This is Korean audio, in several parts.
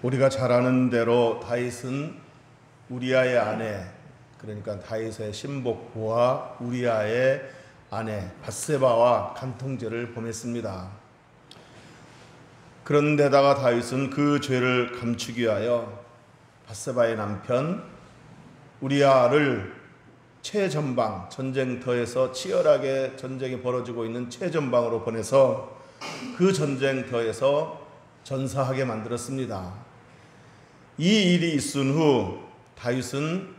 우리가 잘 아는 대로 다윗은 우리아의 아내, 그러니까 다윗의 신복 보아 우리아의 아내 밧세바와 간통죄를 범했습니다. 그런데다가 다윗은 그 죄를 감추기 위하여 밧세바의 남편 우리아를 최전방, 전쟁터에서 치열하게 전쟁이 벌어지고 있는 최전방으로 보내서 그 전쟁터에서 전사하게 만들었습니다. 이 일이 있은 후 다윗은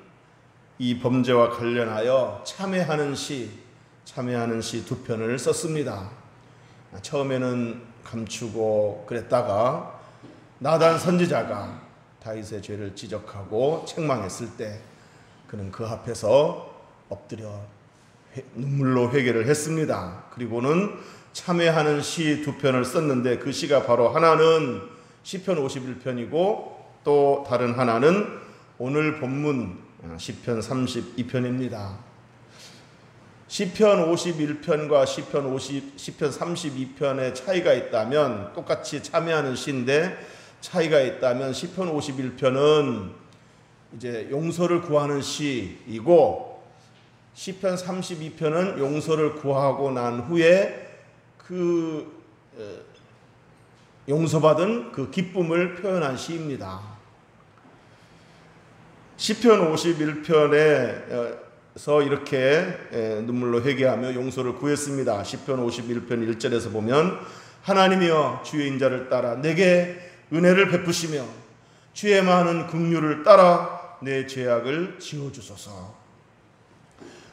이 범죄와 관련하여 참회하는 시 두 편을 썼습니다. 처음에는 감추고 그랬다가 나단 선지자가 다윗의 죄를 지적하고 책망했을 때 그는 그 앞에서 엎드려 눈물로 회개를 했습니다. 그리고는 참회하는 시 두 편을 썼는데 그 시가 바로 하나는 시편 51편이고 또 다른 하나는 오늘 본문 시편 32편입니다. 시편 51편과 시편 32편의 차이가 있다면, 똑같이 참회하는 시인데 차이가 있다면 시편 51편은 이제 용서를 구하는 시이고 시편 32편은 용서를 구하고 난 후에 그 용서받은 그 기쁨을 표현한 시입니다. 시편 51편에서 이렇게 눈물로 회개하며 용서를 구했습니다. 시편 51편 1절에서 보면 하나님이여 주의 인자를 따라 내게 은혜를 베푸시며 주의 많은 긍휼을 따라 내 죄악을 지워주소서.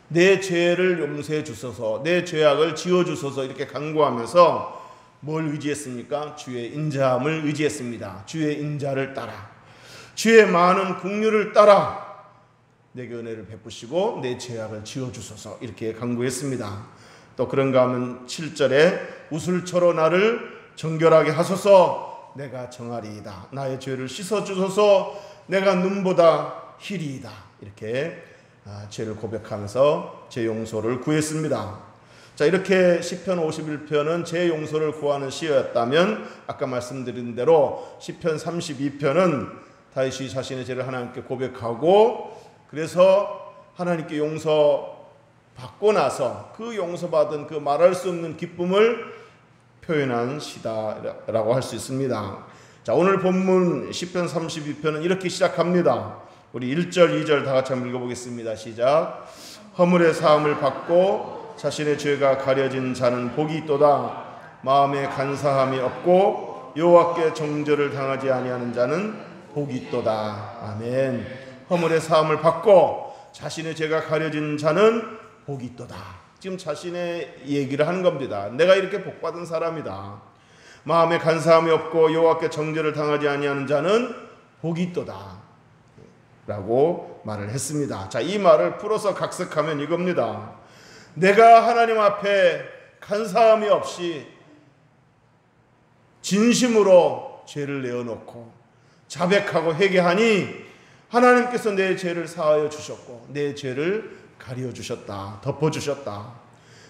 내 죄를 용서해 주소서, 내 죄악을 지워주소서 이렇게 간구하면서 뭘 의지했습니까? 주의 인자함을 의지했습니다. 주의 인자를 따라 주의 많은 긍휼을 따라 내게 은혜를 베푸시고 내 죄악을 지워주소서 이렇게 간구했습니다. 또 그런가 하면 7절에 우슬초로 나를 정결하게 하소서 내가 정하리이다. 나의 죄를 씻어주소서 내가 눈보다 희리이다. 이렇게 죄를 고백하면서 제 용서를 구했습니다. 자, 이렇게 시편 51편은 제 용서를 구하는 시였다면 아까 말씀드린 대로 시편 32편은 다윗이 자신의 죄를 하나님께 고백하고 그래서 하나님께 용서 받고 나서 그 용서받은 그 말할 수 없는 기쁨을 표현한 시다라고 할 수 있습니다. 자, 오늘 본문 시편 32편은 이렇게 시작합니다. 우리 1절, 2절 다 같이 한번 읽어보겠습니다. 시작. 허물의 사함을 받고 자신의 죄가 가려진 자는 복이 있도다. 마음에 간사함이 없고 여호와께 정죄를 당하지 아니하는 자는 복이 있도다. 아멘. 허물의 사함을 받고 자신의 죄가 가려진 자는 복이 있도다. 지금 자신의 얘기를 하는 겁니다. 내가 이렇게 복받은 사람이다. 마음에 간사함이 없고 여호와께 정죄를 당하지 아니하는 자는 복이 있도다 라고 말을 했습니다. 자, 이 말을 풀어서 각색하면 이겁니다. 내가 하나님 앞에 간사함이 없이 진심으로 죄를 내어놓고 자백하고 회개하니 하나님께서 내 죄를 사하여 주셨고 내 죄를 가려 주셨다. 덮어 주셨다.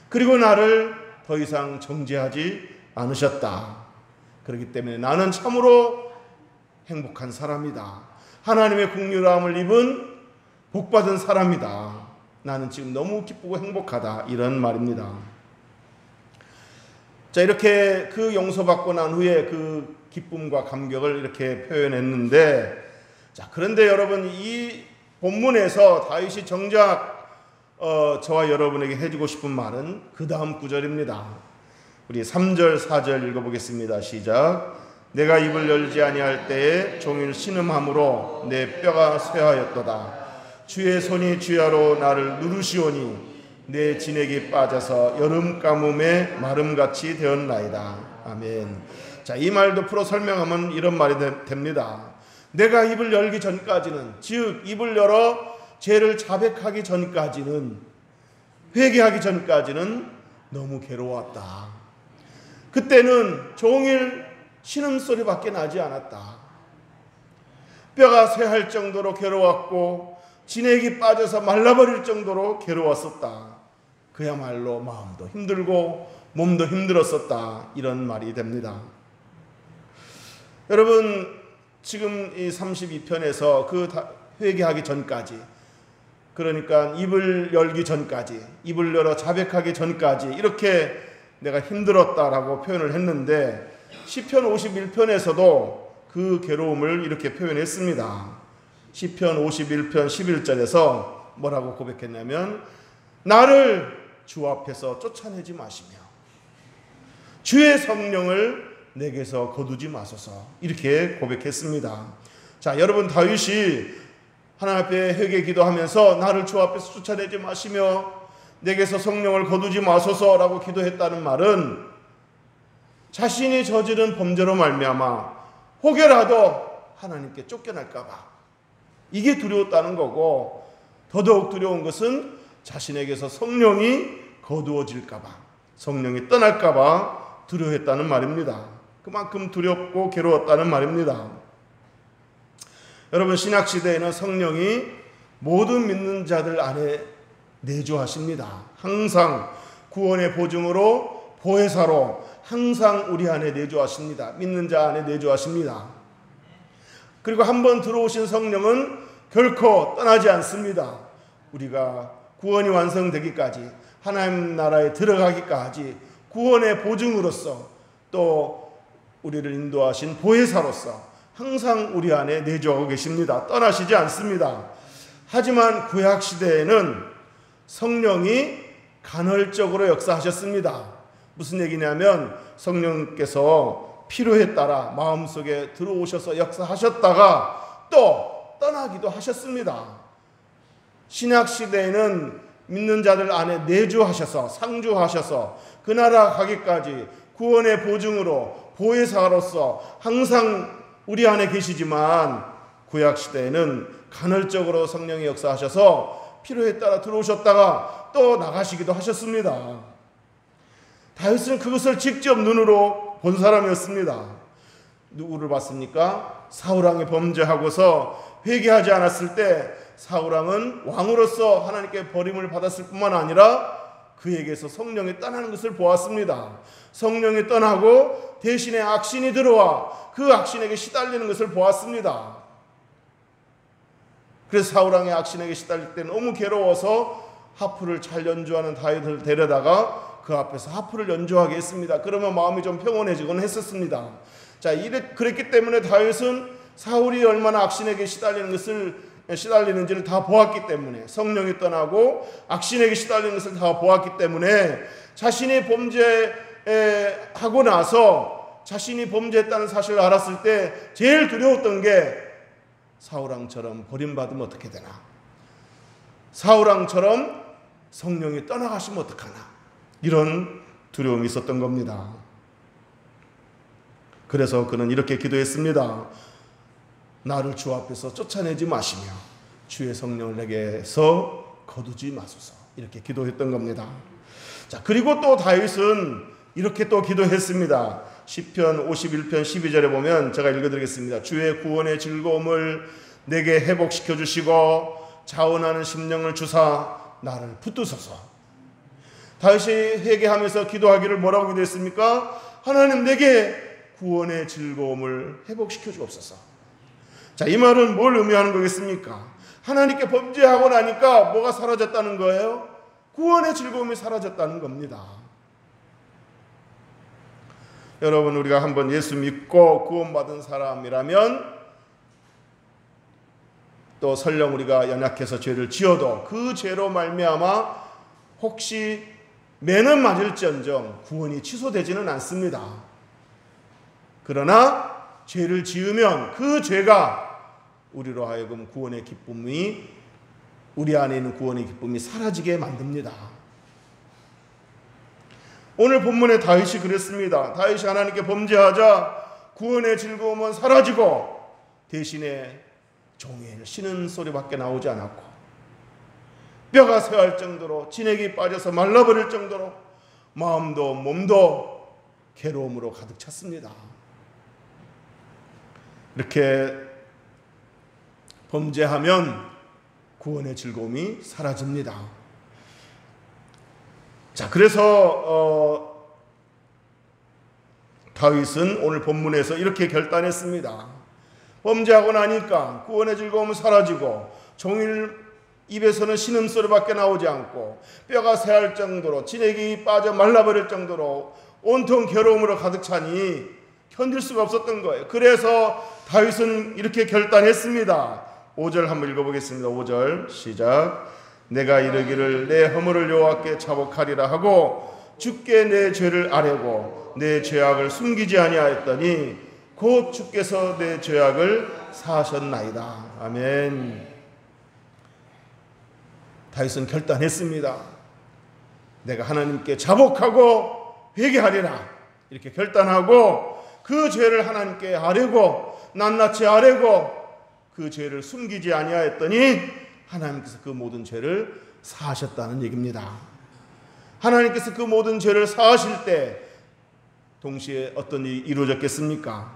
그리고 나를 더 이상 정죄하지 않으셨다. 그렇기 때문에 나는 참으로 행복한 사람이다. 하나님의 긍휼함을 입은 복받은 사람이다. 나는 지금 너무 기쁘고 행복하다. 이런 말입니다. 자, 이렇게 그 용서받고 난 후에 그 기쁨과 감격을 이렇게 표현했는데, 자, 그런데 여러분 이 본문에서 다윗이 정작 저와 여러분에게 해주고 싶은 말은 그 다음 구절입니다. 우리 3절 4절 읽어보겠습니다. 시작. 내가 입을 열지 아니할 때에 종일 신음함으로 내 뼈가 쇠하였도다. 주의 손이 주야로 나를 누르시오니 내 진액이 빠져서 여름 가뭄에 마름같이 되었나이다. 아멘. 자, 이 말도 풀어 설명하면 이런 말이 됩니다. 내가 입을 열기 전까지는, 즉 입을 열어 죄를 자백하기 전까지는, 회개하기 전까지는 너무 괴로웠다. 그때는 종일 신음소리밖에 나지 않았다. 뼈가 쇠할 정도로 괴로웠고 진액이 빠져서 말라버릴 정도로 괴로웠었다. 그야말로 마음도 힘들고 몸도 힘들었었다. 이런 말이 됩니다. 여러분 지금 이 32편에서 그 회개하기 전까지, 그러니까 입을 열기 전까지, 입을 열어 자백하기 전까지 이렇게 내가 힘들었다라고 표현을 했는데, 시편 51편에서도 그 괴로움을 이렇게 표현했습니다. 시편 51편 11절에서 뭐라고 고백했냐면, 나를 주 앞에서 쫓아내지 마시며 주의 성령을 내게서 거두지 마소서, 이렇게 고백했습니다. 자, 여러분, 다윗이 하나님 앞에 회개 기도하면서 나를 주 앞에서 쫓아내지 마시며 내게서 성령을 거두지 마소서라고 기도했다는 말은 자신이 저지른 범죄로 말미암아 혹여라도 하나님께 쫓겨날까 봐, 이게 두려웠다는 거고, 더더욱 두려운 것은 자신에게서 성령이 거두어질까 봐, 성령이 떠날까 봐 두려워했다는 말입니다. 그만큼 두렵고 괴로웠다는 말입니다. 여러분, 신약시대에는 성령이 모든 믿는 자들 안에 내주하십니다. 항상 구원의 보증으로, 보혜사로 항상 우리 안에 내주하십니다. 믿는 자 안에 내주하십니다. 그리고 한번 들어오신 성령은 결코 떠나지 않습니다. 우리가 구원이 완성되기까지, 하나님 나라에 들어가기까지 구원의 보증으로서, 또 우리를 인도하신 보혜사로서 항상 우리 안에 내주하고 계십니다. 떠나시지 않습니다. 하지만 구약시대에는 성령이 간헐적으로 역사하셨습니다. 무슨 얘기냐면, 성령께서 필요에 따라 마음속에 들어오셔서 역사하셨다가 또 떠나기도 하셨습니다. 신약시대에는 믿는 자들 안에 내주하셔서, 상주하셔서 그 나라 가기까지 구원의 보증으로, 보혜사로서 항상 우리 안에 계시지만, 구약시대에는 간헐적으로 성령이 역사하셔서 필요에 따라 들어오셨다가 또 나가시기도 하셨습니다. 다윗은 그것을 직접 눈으로 본 사람이었습니다. 누구를 봤습니까? 사울왕이 범죄하고서 회개하지 않았을 때 사울왕은 왕으로서 하나님께 버림을 받았을 뿐만 아니라 그에게서 성령이 떠나는 것을 보았습니다. 성령이 떠나고 대신에 악신이 들어와 그 악신에게 시달리는 것을 보았습니다. 그래서 사울왕의 악신에게 시달릴 때 너무 괴로워서 하프를 잘 연주하는 다윗을 데려다가 그 앞에서 하프를 연주하게 했습니다. 그러면 마음이 좀 평온해지곤 했었습니다. 자, 그랬기 때문에 다윗은 사울이 얼마나 악신에게 시달리는지를 다 보았기 때문에, 성령이 떠나고 악신에게 시달리는 것을 다 보았기 때문에, 자신이 범죄하고 나서 자신이 범죄했다는 사실을 알았을 때 제일 두려웠던 게, 사울왕처럼 버림받으면 어떻게 되나, 사울왕처럼 성령이 떠나가시면 어떡하나, 이런 두려움이 있었던 겁니다. 그래서 그는 이렇게 기도했습니다. 나를 주 앞에서 쫓아내지 마시며 주의 성령을 내게서 거두지 마소서, 이렇게 기도했던 겁니다. 자, 그리고 또 다윗은 이렇게 또 기도했습니다. 시편 51편 12절에 보면, 제가 읽어드리겠습니다. 주의 구원의 즐거움을 내게 회복시켜 주시고 자원하는 심령을 주사 나를 붙드소서. 다윗이 회개하면서 기도하기를 뭐라고 기도했습니까? 하나님, 내게 구원의 즐거움을 회복시켜 주옵소서. 자, 이 말은 뭘 의미하는 거겠습니까? 하나님께 범죄하고 나니까 뭐가 사라졌다는 거예요? 구원의 즐거움이 사라졌다는 겁니다. 여러분, 우리가 한번 예수 믿고 구원받은 사람이라면, 또 설령 우리가 연약해서 죄를 지어도 그 죄로 말미암아 혹시 매는 맞을지언정 구원이 취소되지는 않습니다. 그러나 죄를 지으면 그 죄가 우리로 하여금 구원의 기쁨이, 우리 안에 있는 구원의 기쁨이 사라지게 만듭니다. 오늘 본문에 다윗이 그랬습니다. 다윗이 하나님께 범죄하자 구원의 즐거움은 사라지고 대신에 종일 쉬는 소리밖에 나오지 않았고, 뼈가 쇠할 정도로, 진액이 빠져서 말라버릴 정도로 마음도 몸도 괴로움으로 가득 찼습니다. 이렇게 범죄하면 구원의 즐거움이 사라집니다. 자, 그래서 다윗은 오늘 본문에서 이렇게 결단했습니다. 범죄하고 나니까 구원의 즐거움은 사라지고 종일 입에서는 신음소리밖에 나오지 않고 뼈가 새할 정도로 진액이 빠져 말라버릴 정도로 온통 괴로움으로 가득 차니 견딜 수가 없었던 거예요. 그래서 다윗은 이렇게 결단했습니다. 5절 한번 읽어보겠습니다. 5절 시작. 내가 이르기를 내 허물을 여호와께 자복하리라 하고 주께 내 죄를 아뢰고 내 죄악을 숨기지 아니하였더니 곧 주께서 내 죄악을 사하셨나이다. 아멘. 다윗은 결단했습니다. 내가 하나님께 자복하고 회개하리라 이렇게 결단하고 그 죄를 하나님께 아뢰고 낱낱이 아뢰고 그 죄를 숨기지 아니하였더니 하나님께서 그 모든 죄를 사하셨다는 얘기입니다. 하나님께서 그 모든 죄를 사하실 때 동시에 어떤 일이 이루어졌겠습니까?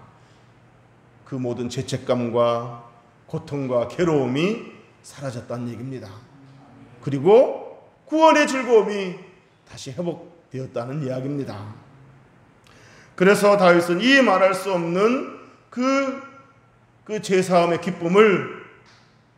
그 모든 죄책감과 고통과 괴로움이 사라졌다는 얘기입니다. 그리고 구원의 즐거움이 다시 회복되었다는 이야기입니다. 그래서 다윗은 이 말할 수 없는 그 죄사함의 기쁨을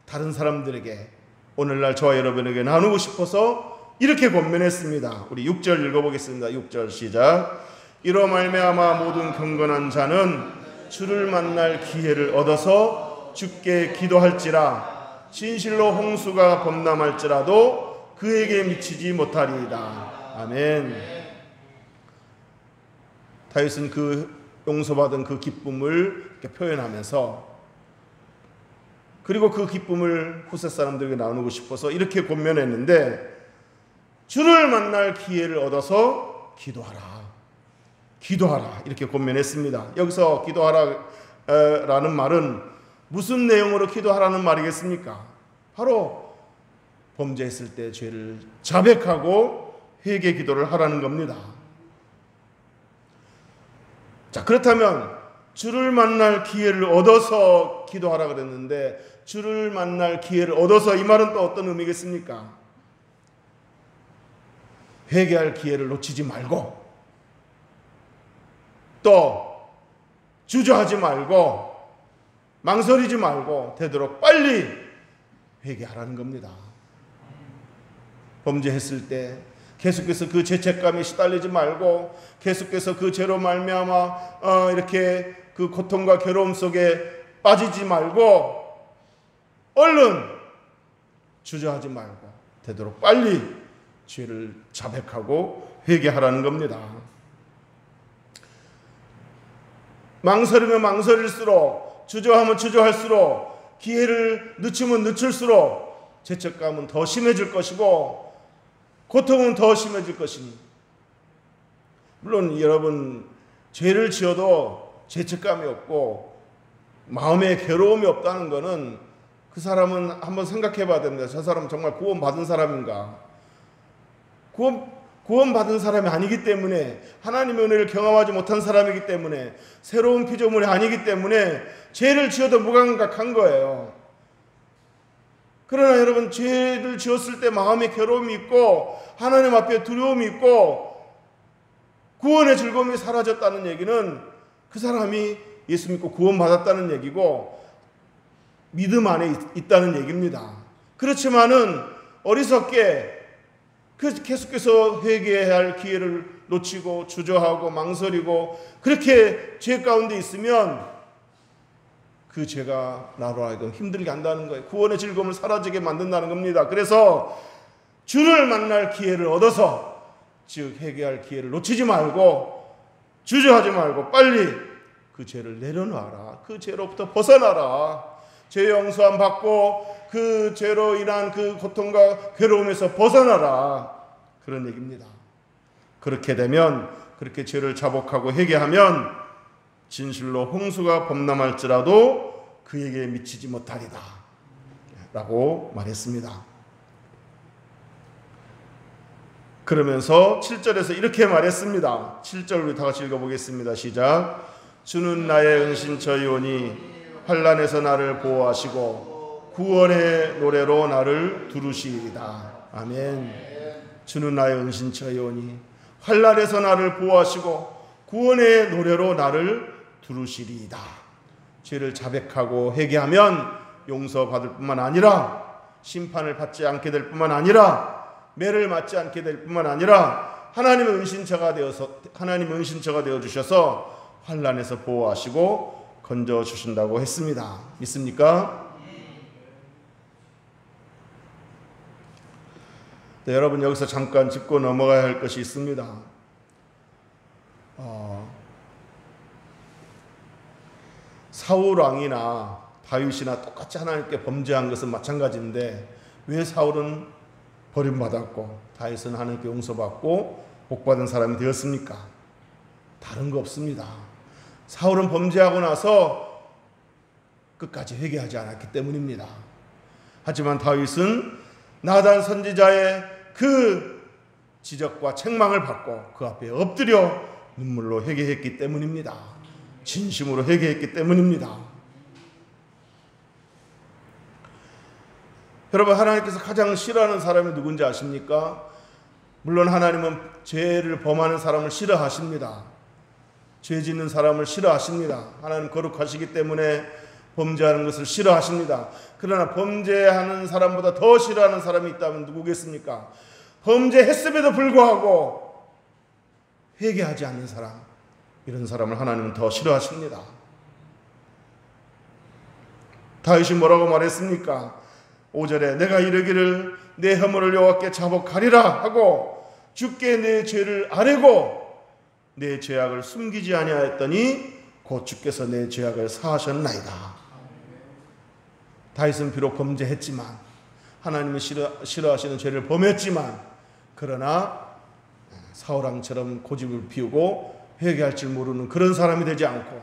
다른 사람들에게 오늘날 저와 여러분에게 나누고 싶어서 이렇게 권면했습니다. 우리 6절 읽어보겠습니다. 6절 시작. 이로 말미암아 모든 경건한 자는 주를 만날 기회를 얻어서 주께 기도할지라 진실로 홍수가 범람할지라도 그에게 미치지 못하리이다. 아멘. 다윗은 그 용서받은 그 기쁨을 이렇게 표현하면서 그리고 그 기쁨을 후세 사람들에게 나누고 싶어서 이렇게 권면했는데 주를 만날 기회를 얻어서 기도하라 이렇게 권면했습니다. 여기서 기도하라라는 말은 무슨 내용으로 기도하라는 말이겠습니까? 바로 범죄했을 때 죄를 자백하고 회개 기도를 하라는 겁니다. 자, 그렇다면 주를 만날 기회를 얻어서 기도하라 그랬는데 주를 만날 기회를 얻어서 이 말은 또 어떤 의미겠습니까? 회개할 기회를 놓치지 말고 또 주저하지 말고 망설이지 말고 되도록 빨리 회개하라는 겁니다. 범죄했을 때 계속해서 그 죄책감에 시달리지 말고 계속해서 그 죄로 말미암아 이렇게 그 고통과 괴로움 속에 빠지지 말고 얼른 주저하지 말고 되도록 빨리 죄를 자백하고 회개하라는 겁니다. 망설이면 망설일수록 주저하면 주저할수록 기회를 늦추면 늦출수록 죄책감은 더 심해질 것이고 고통은 더 심해질 것이니 물론 여러분 죄를 지어도 죄책감이 없고 마음에 괴로움이 없다는 것은 그 사람은 한번 생각해 봐야 됩니다. 저 사람은 정말 구원받은 사람인가? 구원받은 사람이 아니기 때문에 하나님의 은혜를 경험하지 못한 사람이기 때문에 새로운 피조물이 아니기 때문에 죄를 지어도 무감각한 거예요. 그러나 여러분 죄를 지었을 때 마음에 괴로움이 있고 하나님 앞에 두려움이 있고 구원의 즐거움이 사라졌다는 얘기는 그 사람이 예수 믿고 구원받았다는 얘기고 믿음 안에 있다는 얘기입니다. 그렇지만은 어리석게 계속해서 회개해야 할 기회를 놓치고 주저하고 망설이고 그렇게 죄 가운데 있으면 그 죄가 나로 하여금 힘들게 한다는 거예요. 구원의 즐거움을 사라지게 만든다는 겁니다. 그래서 주를 만날 기회를 얻어서 즉 회개할 기회를 놓치지 말고 주저하지 말고 빨리 그 죄를 내려놔라. 그 죄로부터 벗어나라. 죄 용서함 받고 그 죄로 인한 그 고통과 괴로움에서 벗어나라. 그런 얘기입니다. 그렇게 되면 그렇게 죄를 자복하고 회개하면 진실로 홍수가 범람할지라도 그에게 미치지 못하리다 라고 말했습니다. 그러면서 7절에서 이렇게 말했습니다. 7절 우리 다 같이 읽어보겠습니다. 시작. 주는 나의 은신처이오니 환난에서 나를 보호하시고 구원의 노래로 나를 두르시리이다. 아멘. 주는 나의 은신처이오니 환난에서 나를 보호하시고 구원의 노래로 나를 두르시리이다. 죄를 자백하고 회개하면 용서받을 뿐만 아니라 심판을 받지 않게 될 뿐만 아니라 매를 맞지 않게 될 뿐만 아니라 하나님의 은신처가 되어 주셔서 환난에서 보호하시고 건져 주신다고 했습니다. 믿습니까? 네, 여러분 여기서 잠깐 짚고 넘어가야 할 것이 있습니다. 사울 왕이나 다윗이나 똑같이 하나님께 범죄한 것은 마찬가지인데 왜 사울은 버림받았고 다윗은 하나님께 용서받고 복받은 사람이 되었습니까? 다른 거 없습니다. 사울은 범죄하고 나서 끝까지 회개하지 않았기 때문입니다. 하지만 다윗은 나단 선지자의 그 지적과 책망을 받고 그 앞에 엎드려 눈물로 회개했기 때문입니다. 진심으로 회개했기 때문입니다. 여러분, 하나님께서 가장 싫어하는 사람이 누군지 아십니까? 물론 하나님은 죄를 범하는 사람을 싫어하십니다. 죄 짓는 사람을 싫어하십니다. 하나님 거룩하시기 때문에 범죄하는 것을 싫어하십니다. 그러나 범죄하는 사람보다 더 싫어하는 사람이 있다면 누구겠습니까? 범죄했음에도 불구하고 회개하지 않는 사람, 이런 사람을 하나님은 더 싫어하십니다. 다윗이 뭐라고 말했습니까? 5절에 내가 이르기를 내 허물을 여호와께 자복하리라 하고 주께 내 죄를 아뢰고 내 죄악을 숨기지 아니하였더니 곧 주께서 내 죄악을 사하셨나이다. 다윗은 비록 범죄했지만 하나님이 싫어하시는 죄를 범했지만 그러나 사울왕처럼 고집을 피우고 회개할 줄 모르는 그런 사람이 되지 않고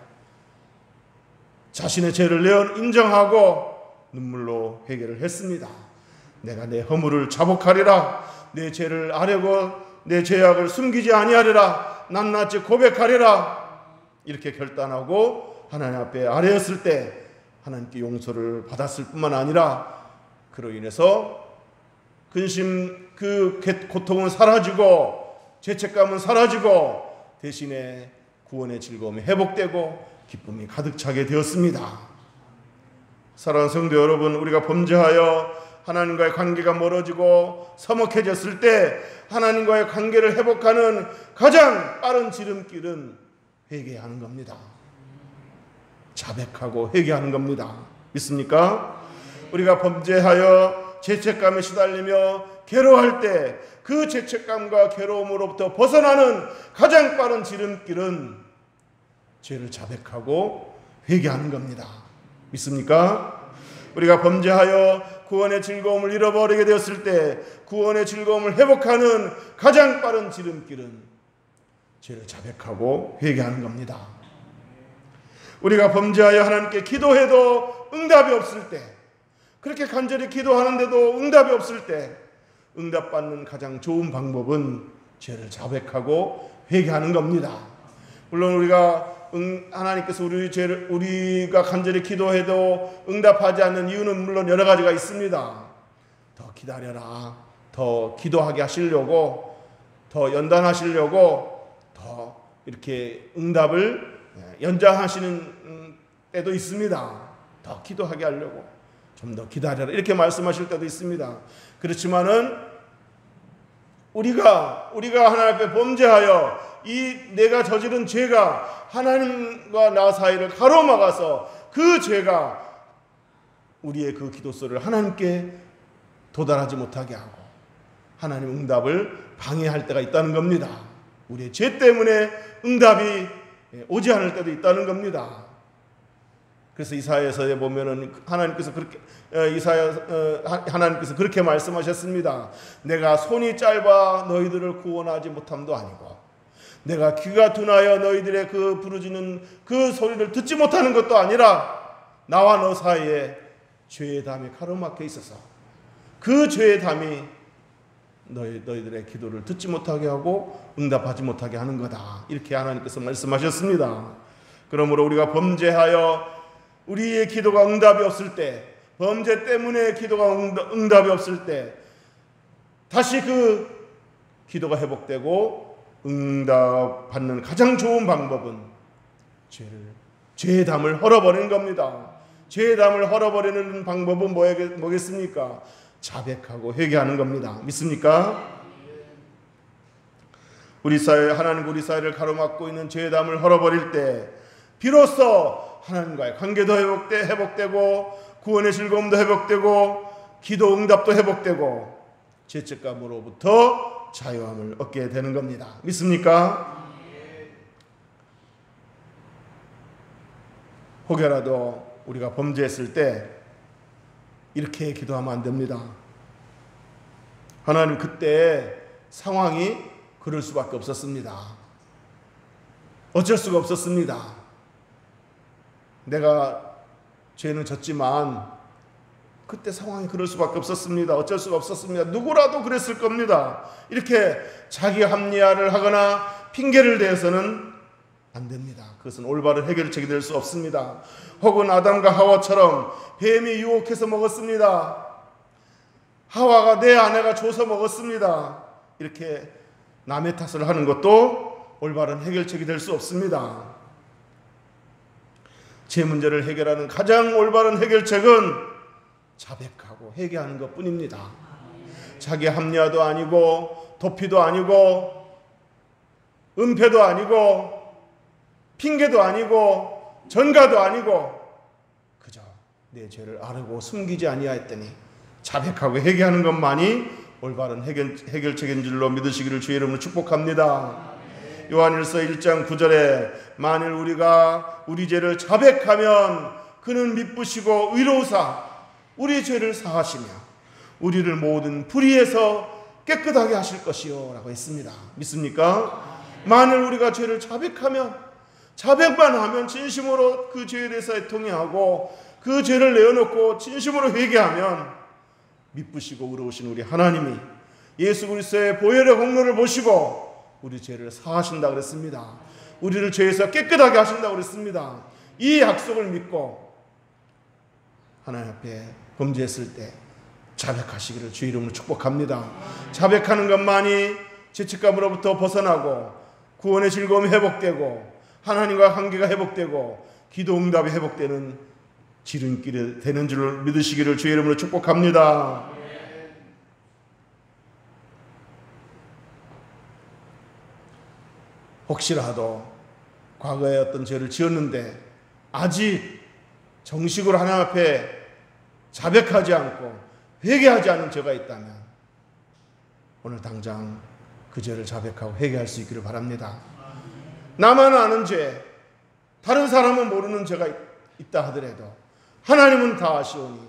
자신의 죄를 인정하고 눈물로 회개를 했습니다. 내가 내 허물을 자복하리라, 내 죄를 아뢰고 내 죄악을 숨기지 아니하리라, 낱낱이 고백하리라, 이렇게 결단하고 하나님 앞에 아뢰었을 때 하나님께 용서를 받았을 뿐만 아니라 그로 인해서 근심, 그 고통은 사라지고 죄책감은 사라지고 대신에 구원의 즐거움이 회복되고 기쁨이 가득 차게 되었습니다. 사랑하는 성도 여러분, 우리가 범죄하여 하나님과의 관계가 멀어지고 서먹해졌을 때 하나님과의 관계를 회복하는 가장 빠른 지름길은 회개하는 겁니다. 자백하고 회개하는 겁니다. 믿습니까? 우리가 범죄하여 죄책감에 시달리며 괴로워할 때 그 죄책감과 괴로움으로부터 벗어나는 가장 빠른 지름길은 죄를 자백하고 회개하는 겁니다. 믿습니까? 우리가 범죄하여 구원의 즐거움을 잃어버리게 되었을 때 구원의 즐거움을 회복하는 가장 빠른 지름길은 죄를 자백하고 회개하는 겁니다. 우리가 범죄하여 하나님께 기도해도 응답이 없을 때, 그렇게 간절히 기도하는데도 응답이 없을 때 응답받는 가장 좋은 방법은 죄를 자백하고 회개하는 겁니다. 물론 하나님께서 우리가 간절히 기도해도 응답하지 않는 이유는 물론 여러 가지가 있습니다. 더 기다려라, 더 기도하게 하시려고, 더 연단하시려고, 더 이렇게 응답을 연장하시는 때도 있습니다. 더 기도하게 하려고, 좀 더 기다려라, 이렇게 말씀하실 때도 있습니다. 그렇지만은 우리가 하나님 앞에 범죄하여 내가 저지른 죄가 하나님과 나 사이를 가로막아서 그 죄가 우리의 그 기도소를 하나님께 도달하지 못하게 하고 하나님 응답을 방해할 때가 있다는 겁니다. 우리의 죄 때문에 응답이 오지 않을 때도 있다는 겁니다. 그래서 이사야서에 보면은 하나님께서 그렇게 말씀하셨습니다. 내가 손이 짧아 너희들을 구원하지 못함도 아니고 내가 귀가 둔하여 너희들의 그 부르짖는 그 소리를 듣지 못하는 것도 아니라 나와 너 사이에 죄의 담이 가로막혀 있어서 그 죄의 담이 너희들의 기도를 듣지 못하게 하고 응답하지 못하게 하는 거다. 이렇게 하나님께서 말씀하셨습니다. 그러므로 우리가 범죄하여 우리의 기도가 응답이 없을 때, 범죄 때문에 기도가 응답이 없을 때 다시 그 기도가 회복되고 응답받는 가장 좋은 방법은 죄의 담을 헐어버리는 겁니다. 죄의 담을 헐어버리는 방법은 뭐겠습니까? 자백하고 회개하는 겁니다. 믿습니까? 우리 사회, 하나님과 우리 사회를 가로막고 있는 죄의 담을 헐어버릴 때 비로소 하나님과의 관계도 회복되고 구원의 즐거움도 회복되고 기도 응답도 회복되고 죄책감으로부터 자유함을 얻게 되는 겁니다. 믿습니까? 혹여라도 우리가 범죄했을 때 이렇게 기도하면 안 됩니다. 하나님, 그때 상황이 그럴 수밖에 없었습니다. 어쩔 수가 없었습니다. 내가 죄는 졌지만 그때 상황이 그럴 수밖에 없었습니다. 어쩔 수가 없었습니다. 누구라도 그랬을 겁니다. 이렇게 자기 합리화를 하거나 핑계를 대서는 안 됩니다. 그것은 올바른 해결책이 될 수 없습니다. 혹은 아담과 하와처럼 뱀이 유혹해서 먹었습니다. 하와가 내 아내가 줘서 먹었습니다. 이렇게 남의 탓을 하는 것도 올바른 해결책이 될 수 없습니다. 제 문제를 해결하는 가장 올바른 해결책은 자백하고 회개하는 것뿐입니다. 자기 합리화도 아니고 도피도 아니고 은폐도 아니고 핑계도 아니고 전가도 아니고 그저 내 죄를 아르고 숨기지 아니하였더니 자백하고 회개하는 것만이 올바른 해결책인 줄로 믿으시기를 주의 이름으로 축복합니다. 요한일서 1장 9절에 만일 우리가 우리 죄를 자백하면 그는 미쁘시고 의로우사 우리 죄를 사하시며 우리를 모든 불의에서 깨끗하게 하실 것이요 라고 했습니다. 믿습니까? 만일 우리가 죄를 자백하면, 자백만 하면, 진심으로 그 죄에 대해서 애통해하고 그 죄를 내어놓고 진심으로 회개하면 미쁘시고 의로우신 우리 하나님이 예수 그리스도의 보혈의 공로를 보시고 우리 죄를 사하신다 그랬습니다. 우리를 죄에서 깨끗하게 하신다 그랬습니다. 이 약속을 믿고 하나님 앞에 범죄했을 때 자백하시기를 주의 이름으로 축복합니다. 자백하는 것만이 죄책감으로부터 벗어나고 구원의 즐거움이 회복되고 하나님과 관계가 회복되고 기도 응답이 회복되는 지름길이 되는 줄 믿으시기를 주의 이름으로 축복합니다. 혹시라도 과거에 어떤 죄를 지었는데 아직 정식으로 하나님 앞에 자백하지 않고 회개하지 않은 죄가 있다면 오늘 당장 그 죄를 자백하고 회개할 수 있기를 바랍니다. 나만 아는 죄, 다른 사람은 모르는 죄가 있다 하더라도 하나님은 다 아시오니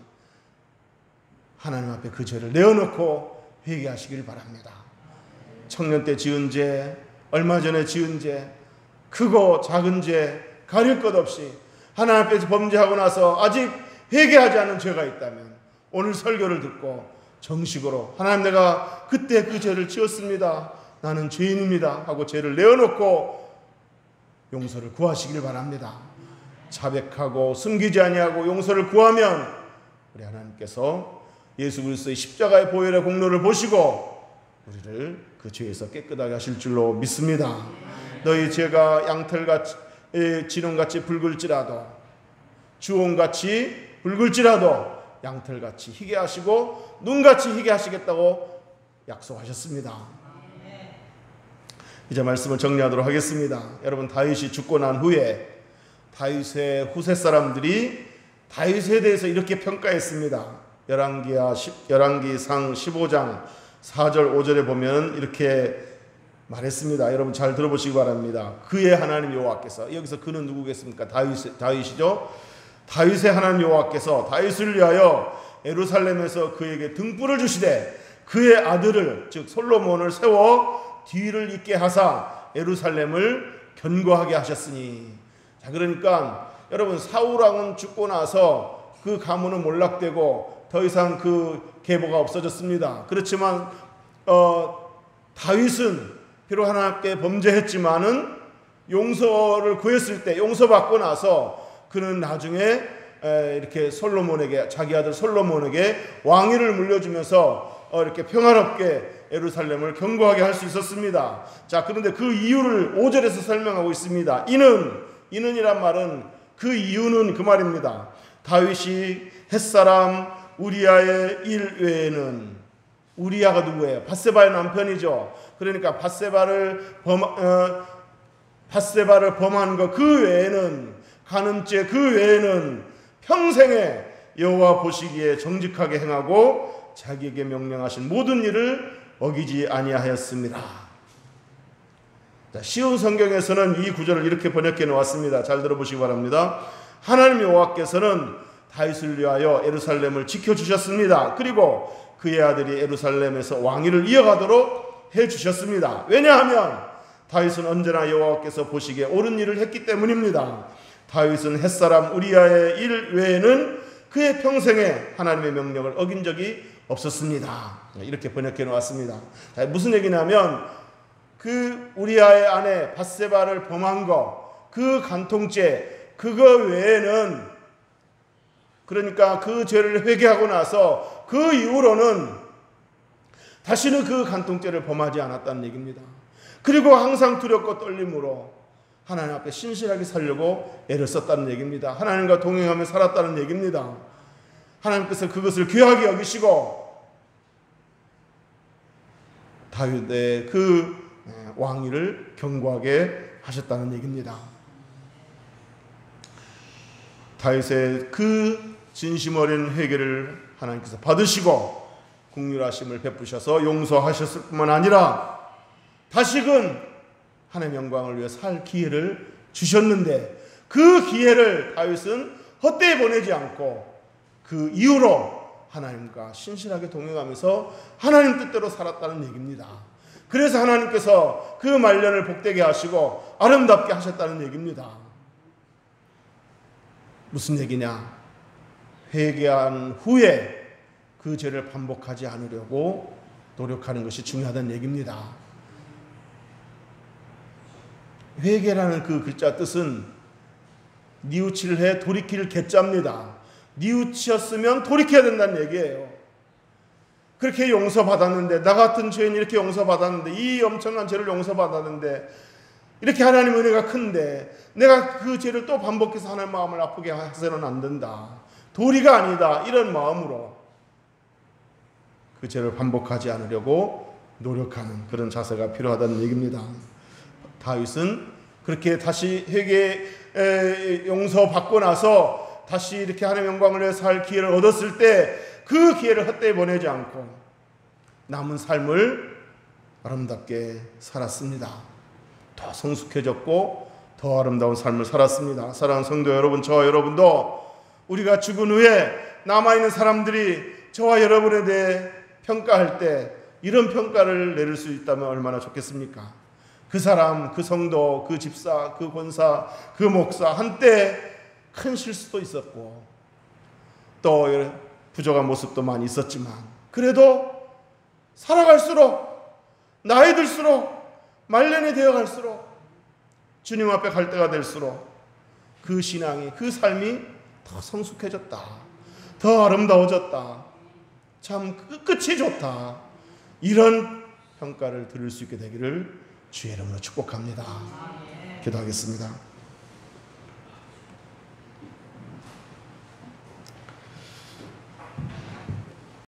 하나님 앞에 그 죄를 내어놓고 회개하시길 바랍니다. 청년 때 지은 죄, 얼마 전에 지은 죄, 크고 작은 죄 가릴 것 없이 하나님 앞에서 범죄하고 나서 아직 회개하지 않은 죄가 있다면 오늘 설교를 듣고 정식으로 하나님, 내가 그때 그 죄를 지었습니다. 나는 죄인입니다 하고 죄를 내어놓고 용서를 구하시길 바랍니다. 자백하고 숨기지 아니하고 용서를 구하면 우리 하나님께서 예수 그리스도의 십자가의 보혈의 공로를 보시고 우리를 그 죄에서 깨끗하게 하실 줄로 믿습니다. 너희 죄가 양털같이 진홍같이 붉을지라도 주홍같이 붉을지라도 양털같이 희게 하시고 눈같이 희게 하시겠다고 약속하셨습니다. 이제 말씀을 정리하도록 하겠습니다. 여러분, 다윗이 죽고 난 후에 다윗의 후세 사람들이 다윗에 대해서 이렇게 평가했습니다. 열왕기상 15장 4절 5절에 보면 이렇게 말했습니다. 여러분 잘 들어보시기 바랍니다. 그의 하나님 여호와께서, 여기서 그는 누구겠습니까? 다윗이죠. 다윗의 하나님 여호와께서 다윗을 위하여 예루살렘에서 그에게 등불을 주시되 그의 아들을 즉 솔로몬을 세워 뒤를 잇게 하사 예루살렘을 견고하게 하셨으니. 자, 그러니까 여러분, 사울 왕은 죽고 나서 그 가문은 몰락되고 더 이상 그 계보가 없어졌습니다. 그렇지만 다윗은 비록 하나님께 범죄했지만은 용서를 구했을 때, 용서받고 나서 그는 나중에 이렇게 솔로몬에게, 자기 아들 솔로몬에게 왕위를 물려주면서 이렇게 평화롭게 예루살렘을 견고하게 할 수 있었습니다. 자, 그런데 그 이유를 5절에서 설명하고 있습니다. 이는이란 말은 그 이유는 그 말입니다. 다윗이 햇사람 우리아의 일 외에는, 우리아가 누구예요? 밧세바의 남편이죠. 그러니까 밧세바를 범한 것 그 외에는, 간음죄 그 외에는 평생에 여호와 보시기에 정직하게 행하고 자기에게 명령하신 모든 일을 어기지 아니하였습니다. 자, 쉬운 성경에서는 이 구절을 이렇게 번역해 놓았습니다. 잘 들어보시기 바랍니다. 하나님 여호와께서는 다윗을 위하여 예루살렘을 지켜주셨습니다. 그리고 그의 아들이 예루살렘에서 왕위를 이어가도록 해주셨습니다. 왜냐하면 다윗은 언제나 여호와께서 보시기에 옳은 일을 했기 때문입니다. 다윗은 햇사람 우리아의 일 외에는 그의 평생에 하나님의 명령을 어긴 적이 없었습니다. 이렇게 번역해 놓았습니다. 자, 무슨 얘기냐면 그 우리아의 아내 밧세바를 범한 거, 그 간통죄, 그거 외에는, 그러니까 그 죄를 회개하고 나서 그 이후로는 다시는 그 간통죄를 범하지 않았다는 얘기입니다. 그리고 항상 두렵고 떨림으로 하나님 앞에 신실하게 살려고 애를 썼다는 얘기입니다. 하나님과 동행하며 살았다는 얘기입니다. 하나님께서 그것을 귀하게 여기시고 다윗의 그 왕위를 견고하게 하셨다는 얘기입니다. 다윗의 그 진심 어린 회개를 하나님께서 받으시고 긍휼하심을 베푸셔서 용서하셨을 뿐만 아니라 다시금 하나님의 영광을 위해 살 기회를 주셨는데, 그 기회를 다윗은 헛되이 보내지 않고 그 이후로 하나님과 신실하게 동행하면서 하나님 뜻대로 살았다는 얘기입니다. 그래서 하나님께서 그 말년을 복되게 하시고 아름답게 하셨다는 얘기입니다. 무슨 얘기냐? 회개한 후에 그 죄를 반복하지 않으려고 노력하는 것이 중요하다는 얘기입니다. 회개라는 그 글자 뜻은 뉘우칠해 돌이킬 개자입니다. 뉘우치었으면 돌이켜야 된다는 얘기예요. 그렇게 용서받았는데, 나 같은 죄인 이렇게 용서받았는데, 이 엄청난 죄를 용서받았는데, 이렇게 하나님 은혜가 큰데 내가 그 죄를 또 반복해서 하나님 마음을 아프게 해서는 안 된다, 도리가 아니다, 이런 마음으로 그 죄를 반복하지 않으려고 노력하는 그런 자세가 필요하다는 얘기입니다. 다윗은 그렇게 다시 회개 용서받고 나서 다시 이렇게 하나님의 영광을 위해 살 기회를 얻었을 때 그 기회를 헛되이 보내지 않고 남은 삶을 아름답게 살았습니다. 더 성숙해졌고 더 아름다운 삶을 살았습니다. 사랑하는 성도 여러분, 저와 여러분도 우리가 죽은 후에 남아있는 사람들이 저와 여러분에 대해 평가할 때 이런 평가를 내릴 수 있다면 얼마나 좋겠습니까? 그 사람, 그 성도, 그 집사, 그 권사, 그 목사 한때 큰 실수도 있었고 또 부족한 모습도 많이 있었지만 그래도 살아갈수록, 나이 들수록, 말년이 되어갈수록, 주님 앞에 갈 때가 될수록 그 신앙이, 그 삶이 더 성숙해졌다, 더 아름다워졌다, 참 끝이 좋다, 이런 평가를 들을 수 있게 되기를 주의 이름으로 축복합니다. 기도하겠습니다.